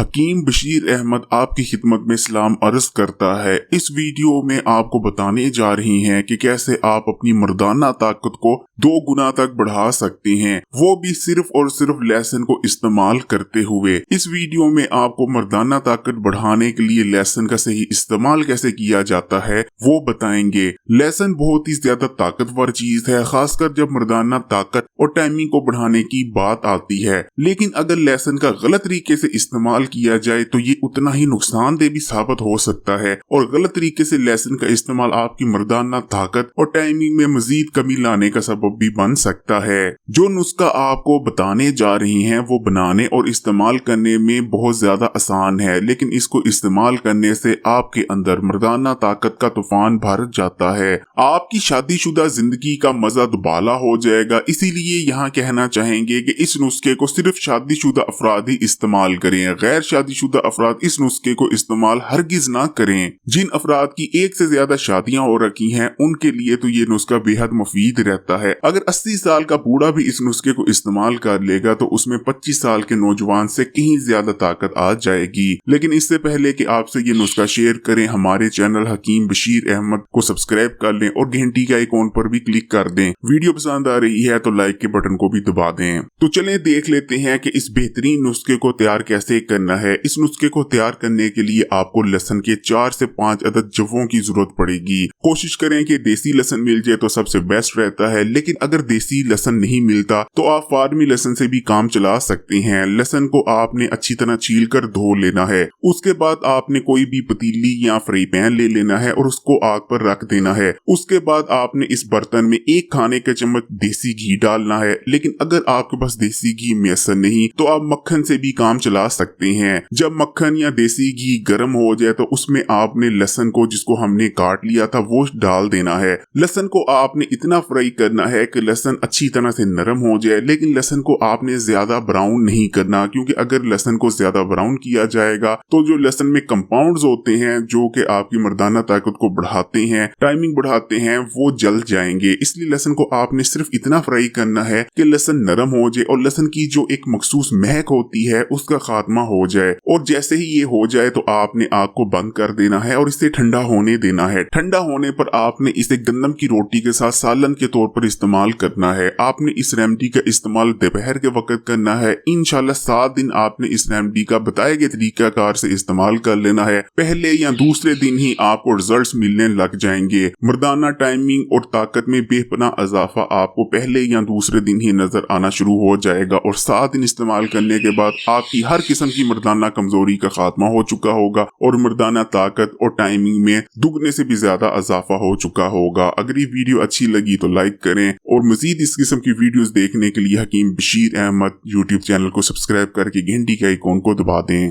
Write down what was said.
हकीम बशीर अहमद आपकी खिदमत में सलाम अर्ज करता है। इस वीडियो में आपको बताने जा रही हैं कि कैसे आप अपनी मर्दाना ताकत को 2 गुना तक बढ़ा सकते हैं, वो भी सिर्फ और सिर्फ लहसुन को इस्तेमाल करते हुए। इस वीडियो में आपको मर्दाना ताकत बढ़ाने के लिए लहसुन का सही इस्तेमाल कैसे किया जाता है वो बताएंगे। लहसुन बहुत ही ज्यादा ताकतवर चीज है, खासकर जब मर्दाना ताकत और टाइमिंग को बढ़ाने की बात आती है। लेकिन अगर लहसुन का गलत तरीके से इस्तेमाल किया जाए तो ये उतना ही नुकसानदेह भी साबित हो सकता है और गलत तरीके से लहसुन का इस्तेमाल आपकी मर्दाना ताकत और टाइमिंग में मजीद कमी लाने का सबब भी बन सकता है। जो नुस्खा आपको बताने जा रही हैं वो बनाने और इस्तेमाल करने में बहुत ज्यादा आसान है, लेकिन इसको इस्तेमाल करने से आपके अंदर मर्दाना ताकत का तूफान भर जाता है। आपकी शादीशुदा जिंदगी का मजा दुबाला हो जाएगा। इसीलिए यहाँ कहना चाहेंगे कि इस नुस्खे को सिर्फ शादीशुदा अफराद ही इस्तेमाल करें। गैर शादीशुदा अफराद इस नुस्खे को इस्तेमाल हरगिज ना करें। जिन अफराद की 1 से ज्यादा शादियां हो रखी हैं उनके लिए तो ये नुस्खा बेहद मुफीद रहता है। अगर 80 साल का बूढ़ा भी इस नुस्खे को इस्तेमाल कर लेगा तो उसमें 25 साल के नौजवान से कहीं ज्यादा ताकत आ जाएगी। लेकिन इससे पहले कि आपसे ये नुस्खा शेयर करें, हमारे चैनल हकीम बशीर अहमद को सब्सक्राइब कर लें और घंटी के आइकॉन पर भी क्लिक कर दें। वीडियो पसंद आ रही है तो लाइक के बटन को भी दबा दें। तो चलें देख लेते हैं कि इस बेहतरीन नुस्खे को तैयार कैसे करना है। इस नुस्खे को तैयार करने के लिए आपको लहसुन के 4 से 5 अदद जवों की जरूरत पड़ेगी। कोशिश करें कि देसी लहसुन मिल जाए तो सबसे बेस्ट रहता है, लेकिन अगर देसी लहसुन नहीं मिलता तो आप फार्मी लहसुन से भी काम चला सकते हैं। लहसुन को आपने अच्छी तरह छील कर धो लेना है। उसके बाद आपने कोई भी पतीली या फ्राई पैन ले लेना है और उसको आग पर रख देना है। उसके बाद आपने इस बर्तन में 1 खाने का चम्मच देसी घी डालना है। लेकिन अगर आपके पास देसी घी मैसर नहीं तो आप मक्खन से भी काम चला सकते हैं। जब मक्खन या देसी घी गर्म हो जाए तो उसमें आपने लहसुन को, जिसको हमने काट लिया था, वो डाल देना है। लहसुन को आपने इतना फ्राई करना है कि लहसुन अच्छी तरह से नरम हो जाए, लेकिन लहसुन को आपने ज्यादा ब्राउन नहीं करना, क्योंकि अगर लहसुन को ज्यादा ब्राउन किया जाएगा तो जो लहसुन में कंपाउंड्स होते हैं जो कि आपकी मर्दाना ताकत को बढ़ाते हैं, टाइमिंग बढ़ाते हैं, वो जल जाएंगे। इसलिए लहसुन को आपने सिर्फ इतना फ्राई करना है कि लहसुन नरम हो जाए और लहसुन की जो एक मखसूस महक होती है उसका खात्मा हो जाए। और जैसे ही ये हो जाए तो आपने आग को बंद कर देना है और इसे ठंडा होने देना है। ठंडा होने पर आपने इसे गंदम की रोटी के साथ सालन के तौर पर इस्तेमाल करना है। आपने इस रेमेडी का इस्तेमाल दोपहर के वक्त करना है। इंशाल्लाह 7 दिन आपने इस रेमेडी का बताए गए तरीकाकार से इस्तेमाल कर लेना है। पहले या दूसरे दिन ही आपको रिजल्ट्स मिलने लग जाएंगे। मर्दाना टाइमिंग और ताकत में बेपनाह इजाफा आपको पहले या दूसरे दिन ही नजर आना शुरू हो जाएगा और 7 दिन इस्तेमाल करने के बाद आपकी हर किस्म की मर्दाना कमजोरी का खात्मा हो चुका होगा और मर्दाना ताकत और टाइमिंग में दुगने से भी ज्यादा इजाफा हो चुका होगा। अगर ये वीडियो अच्छी लगी तो लाइक करें और मजीद इस किस्म की वीडियोस देखने के लिए हकीम बशीर अहमद यूट्यूब चैनल को सब्सक्राइब करके घंटी के आइकॉन को दबा दें।